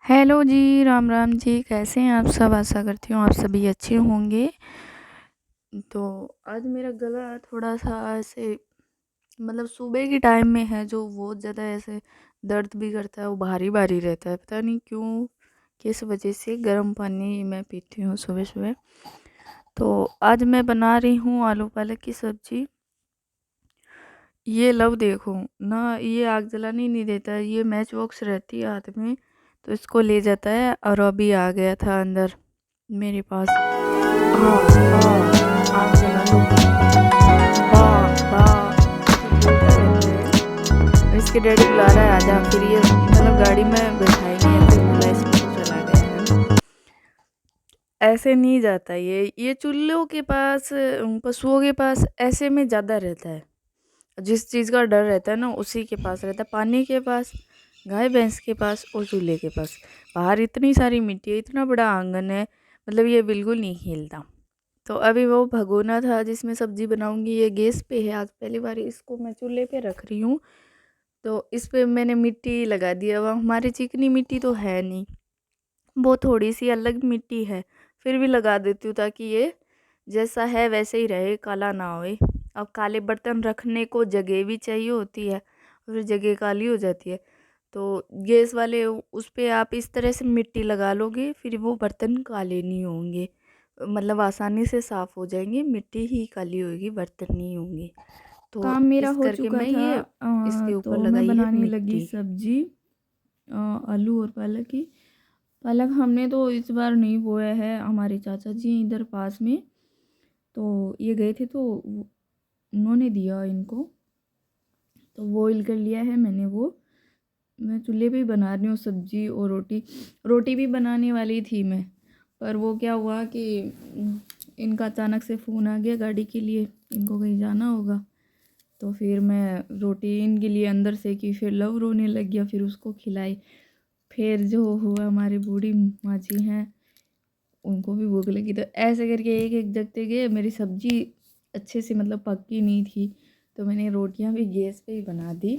Hello जी, राम राम जी। कैसे हैं आप सब? आशा करती हूँ आप सभी अच्छे होंगे। तो आज मेरा गला थोड़ा-सा ऐसे मतलब सुबह के टाइम में है जो बहुत ज़्यादा ऐसे दर्द भी करता है, वो भारी-भारी रहता है। पता नहीं क्यों, किस वजह से। गर्म पानी मैं पीती हूँ सुबह-सुबह। तो आज मैं बना रही हूँ आलू पालक की सब्ज़ी। ये लव देखो ना, ये आग जलाने ही नहीं देता है। ये मैच बॉक्स रहती है हाथ में, तो इसको ले जाता है और अभी आ गया था अंदर मेरे पास। हाँ, हाँ, आग जला लो। वाह, वाह! ऐसे बोलता रहता है और इसके डैडी बुला रहा है, आजा। फिर ये मतलब गाड़ी में बैठाएँगे या फिर बोला इसमें तो चला गया है। ऐसे नहीं जाता ये चूल्हों के पास, पशुओं के पास ऐसे में ज़्यादा रहता है। जिस चीज़ का डर रहता है ना, उसी के पास रहता है। पानी के पास, गाय भैंस के पास और चूल्हे के पास। बाहर इतनी सारी मिट्टी है, इतना बड़ा आंगन है, मतलब ये बिल्कुल नहीं हिलता। तो अभी वो भगोना था जिसमें सब्जी बनाऊंगी, ये गैस पे है। आज पहली बार इसको मैं चूल्हे पे रख रही हूँ। तो इस पे मैंने मिट्टी लगा दी। अब हमारी चिकनी मिट्टी तो है नहीं, वो थोड़ी सी अलग मिट्टी है, फिर भी लगा देती हूँ ताकि ये जैसा है वैसे ही रहे, काला ना होए। अब काले बर्तन रखने को जगह भी चाहिए होती है, फिर जगह काली हो जाती है। तो गैस वाले उस पे आप इस तरह से मिट्टी लगा लोगे, फिर वो बर्तन काले नहीं होंगे, मतलब आसानी से साफ़ हो जाएंगे। मिट्टी ही काली होगी, बर्तन नहीं होंगे। तो काम मेरा इस हो करके चुका मैं था। ये इसके ऊपर तो मैं लगाई है बनाने लगी मिट्टी। सब्जी, आलू और पालक की। पालक हमने तो इस बार नहीं बोया है, हमारे चाचा जी इधर पास में, तो ये गए थे तो उन्होंने दिया इनको, तो बॉईल कर लिया है मैंने वो। मैं चूल्हे पे ही बना रही हूँ सब्जी और रोटी। रोटी भी बनाने वाली थी मैं, पर वो क्या हुआ कि इनका अचानक से फ़ोन आ गया गाड़ी के लिए, इनको कहीं जाना होगा। तो फिर मैं रोटी इनके लिए अंदर से की, फिर लव रोने लग गया, फिर उसको खिलाई। फिर जो हुआ, हमारी बूढ़ी माँ जी हैं, उनको भी भूख लगी, तो ऐसे करके एक एक जगते गए। मेरी सब्जी अच्छे से मतलब पक्की नहीं थी, तो मैंने रोटियां भी गैस पे ही बना दी।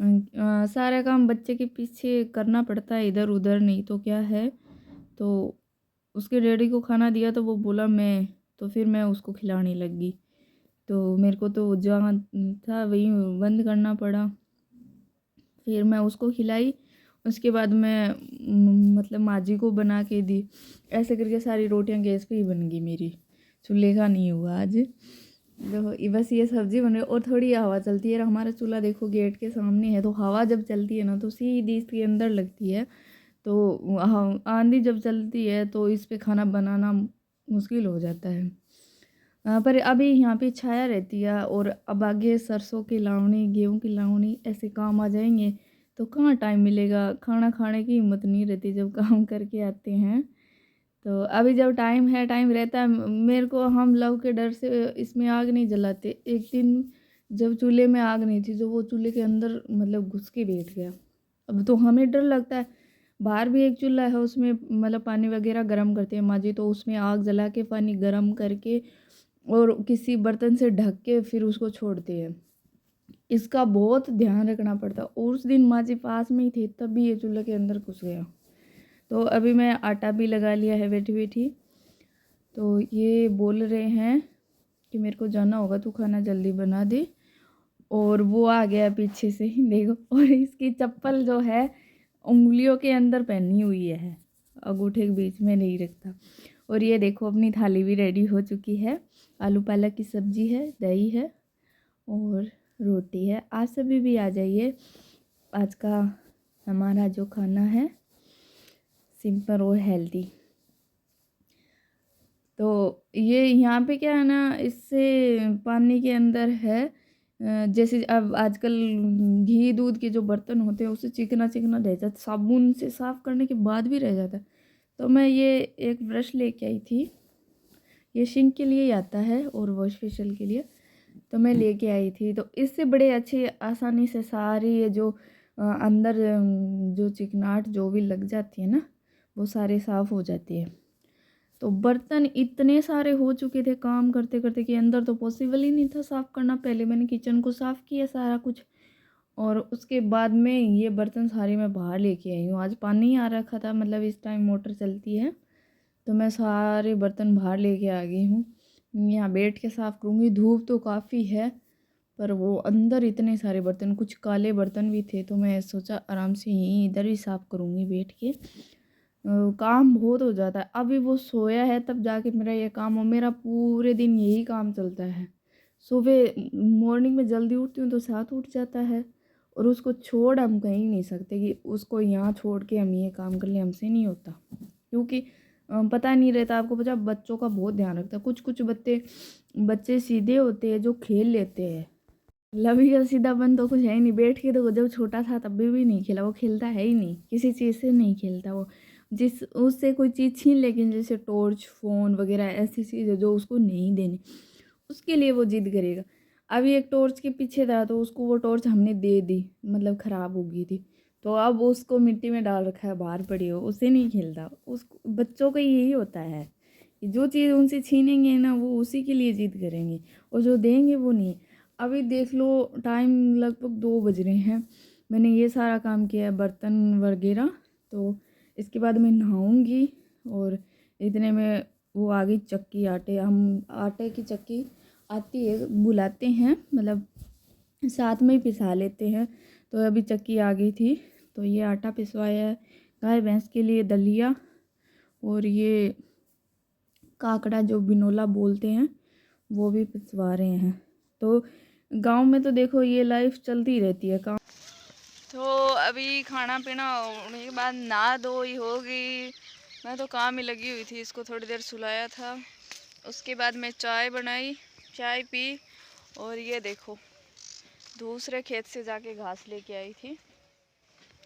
सारा काम बच्चे के पीछे करना पड़ता है, इधर उधर, नहीं तो क्या है। तो उसके डैडी को खाना दिया तो वो बोला मैं, तो फिर मैं उसको खिलाने लगी। तो मेरे को तो जहाँ था वहीं बंद करना पड़ा। फिर मैं उसको खिलाई, उसके बाद मैं मतलब माँ जी को बना के दी। ऐसे करके सारी रोटियां गैस पे ही बन गई मेरी, चूल्हे का नहीं हुआ आज। तो बस ये सब्जी बन रही और थोड़ी हवा चलती है। हमारा चूल्हा देखो गेट के सामने है, तो हवा जब चलती है ना तो सीधी इसके अंदर लगती है। तो आंधी जब चलती है तो इस पे खाना बनाना मुश्किल हो जाता है। पर अभी यहाँ पे छाया रहती है, और अब आगे सरसों की लावनी, गेहूं की लावनी, ऐसे काम आ जाएंगे, तो कहाँ टाइम मिलेगा। खाना खाने की हिम्मत नहीं रहती जब काम करके आते हैं। तो अभी जब टाइम है, टाइम रहता है मेरे को, हम लव के डर से इसमें आग नहीं जलाते। एक दिन जब चूल्हे में आग नहीं थी, जो वो चूल्हे के अंदर मतलब घुस के बैठ गया। अब तो हमें डर लगता है। बाहर भी एक चूल्हा है, उसमें मतलब पानी वगैरह गर्म करते हैं माँ जी, तो उसमें आग जला के पानी गर्म करके और किसी बर्तन से ढक के फिर उसको छोड़ते हैं। इसका बहुत ध्यान रखना पड़ता है, और उस दिन माँ जी पास में ही थे, तब भी ये चूल्हे के अंदर घुस गया। तो अभी मैं आटा भी लगा लिया है बैठी बैठी। तो ये बोल रहे हैं कि मेरे को जाना होगा, तू खाना जल्दी बना दे। और वो आ गया पीछे से ही, देखो। और इसकी चप्पल जो है उंगलियों के अंदर पहनी हुई है, अंगूठे के बीच में नहीं रखता। और ये देखो अपनी थाली भी रेडी हो चुकी है। आलू पालक की सब्जी है, दही है और रोटी है। आज सभी भी आ जाइए। आज का हमारा जो खाना है सिंपल और हेल्दी। तो ये यहाँ पे क्या है ना, इससे पानी के अंदर है, जैसे अब आजकल घी दूध के जो बर्तन होते हैं उससे चिकना चिकना रह जाता, साबुन से साफ़ करने के बाद भी रह जाता है। तो मैं ये एक ब्रश लेके आई थी, ये सिंक के लिए ही आता है और वॉश फेशियल के लिए, तो मैं लेके आई थी। तो इससे बड़े अच्छे आसानी से सारी ये जो अंदर जो चिकनाहट जो भी लग जाती है ना, वो सारे साफ़ हो जाती है। तो बर्तन इतने सारे हो चुके थे काम करते करते कि अंदर तो पॉसिबल ही नहीं था साफ़ करना। पहले मैंने किचन को साफ़ किया सारा कुछ, और उसके बाद में ये बर्तन सारे मैं बाहर लेके आई हूँ। आज पानी आ रखा था, मतलब इस टाइम मोटर चलती है, तो मैं सारे बर्तन बाहर लेके आ गई हूँ। यहाँ बैठ के साफ़ करूँगी। धूप तो काफ़ी है, पर वो अंदर इतने सारे बर्तन, कुछ काले बर्तन भी थे, तो मैं सोचा आराम से यहीं इधर ही साफ़ करूँगी बैठ के। काम बहुत हो जाता है। अभी वो सोया है तब जाके मेरा ये काम हो, मेरा पूरे दिन यही काम चलता है। सुबह मॉर्निंग में जल्दी उठती हूँ तो साथ उठ जाता है, और उसको छोड़ हम कहीं नहीं सकते कि उसको यहाँ छोड़ के हम ये काम कर लें, हमसे नहीं होता। क्योंकि पता नहीं रहता, आपको पता, बच्चों का बहुत ध्यान रखता है। कुछ कुछ बच्चे सीधे होते हैं जो खेल लेते हैं। लवी का सीधापन तो कुछ है ही नहीं। बैठ के तो जब छोटा था तब भी नहीं खेला, वो खेलता है ही नहीं, किसी चीज़ से नहीं खेलता वो। जिस उससे कोई चीज़ छीन, लेकिन जैसे टॉर्च, फ़ोन वगैरह ऐसी चीज़ है जो उसको नहीं देनी, उसके लिए वो जिद करेगा। अभी एक टॉर्च के पीछे था, तो उसको वो टॉर्च हमने दे दी, मतलब ख़राब हो गई थी, तो अब उसको मिट्टी में डाल रखा है, बाहर पड़ी हो, उससे नहीं खेलता। उस बच्चों का यही होता है कि जो चीज़ उनसे छीनेंगे ना, वो उसी के लिए जिद करेंगे, और जो देंगे वो नहीं। अभी देख लो, टाइम लगभग 2 बज रहे हैं, मैंने ये सारा काम किया है, बर्तन वगैरह। तो इसके बाद मैं नहाऊंगी, और इतने में वो आ गई चक्की, आटे की चक्की आती है, बुलाते हैं, मतलब साथ में ही पिसा लेते हैं। तो अभी चक्की आ गई थी, तो ये आटा पिसवाया है, गाय भैंस के लिए दलिया, और ये काकड़ा जो बिनोला बोलते हैं वो भी पिसवा रहे हैं। तो गांव में तो देखो ये लाइफ चलती रहती है काम। तो अभी खाना पीना होने के बाद नहा धोई होगी। मैं तो काम ही लगी हुई थी, इसको थोड़ी देर सुलाया था। उसके बाद मैं चाय बनाई, चाय पी, और ये देखो दूसरे खेत से जाके घास लेके आई थी।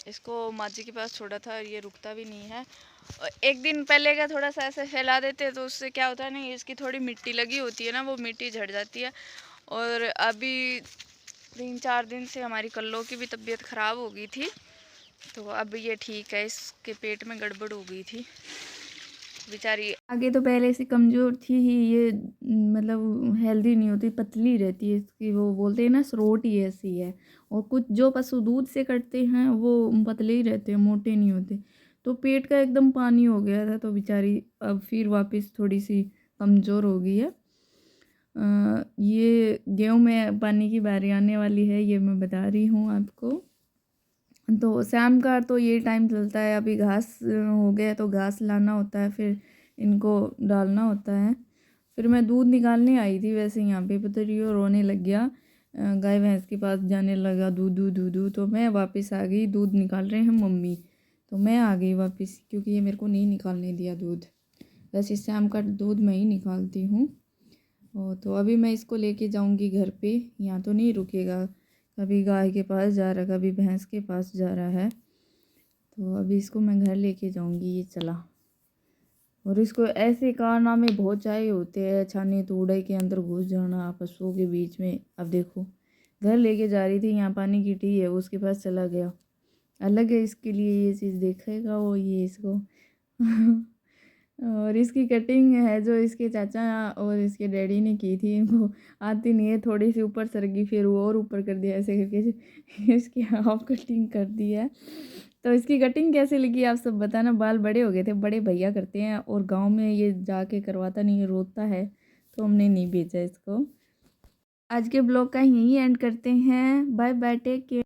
इसको माँ जी के पास छोड़ा था, और ये रुकता भी नहीं है। और एक दिन पहले का थोड़ा सा ऐसे फैला देते तो उससे क्या होता है ना, इसकी थोड़ी मिट्टी लगी होती है ना, वो मिट्टी झड़ जाती है। और अभी 3-4 दिन से हमारी कल्लों की भी तबीयत ख़राब हो गई थी, तो अब ये ठीक है। इसके पेट में गड़बड़ हो गई थी बेचारी। आगे तो पहले से कमज़ोर थी ही ये, मतलब हेल्दी नहीं होती, पतली रहती है इसकी, वो बोलते हैं ना स्रोट ही ऐसी है। और कुछ जो पशु दूध से कटते हैं वो पतले ही रहते हैं, मोटे नहीं होते। तो पेट का एकदम पानी हो गया था, तो बेचारी अब फिर वापस थोड़ी सी कमज़ोर हो गई है। ये गेहूँ में पानी की बारी आने वाली है, ये मैं बता रही हूँ आपको। तो शाम का तो ये टाइम चलता है, अभी घास हो गया तो घास लाना होता है, फिर इनको डालना होता है। फिर मैं दूध निकालने आई थी, वैसे यहाँ पे पुतरियो रोने लग गया, गाय भैंस के पास जाने लगा, दूधू दूधू। तो मैं वापस आ गई, दूध निकाल रहे हैं मम्मी, तो मैं आ गई वापस, क्योंकि ये मेरे को नहीं निकालने दिया दूध। वैसे शाम का दूध मैं ही निकालती हूँ। तो अभी मैं इसको लेके जाऊँगी घर पे, यहाँ तो नहीं रुकेगा, कभी गाय के पास जा रहा, कभी भैंस के पास जा रहा है। तो अभी इसको मैं घर लेके जाऊँगी, ये चला। और इसको ऐसे कारनामे बहुत चाहिए होते हैं, छानी तोड़े के अंदर घुस जाना पशुओं के बीच में। अब देखो, घर लेके जा रही थी, यहाँ पानी की टी है, उसके पास चला गया। अलग है इसके लिए, ये चीज़ देखेगा वो, ये इसको और इसकी कटिंग है जो इसके चाचा और इसके डैडी ने की थी, वो आती नहीं है, थोड़ी सी ऊपर सरकी, फिर वो और ऊपर कर दिया ऐसे करके इसकी हाफ कटिंग कर दी है। तो इसकी कटिंग कैसे लगी आप सब बताना। बाल बड़े हो गए थे, बड़े भैया करते हैं, और गांव में ये जाके करवाता नहीं है, रोता है, तो हमने नहीं भेजा इसको। आज के ब्लॉग का यहीं एंड करते हैं। Bye bye, take care.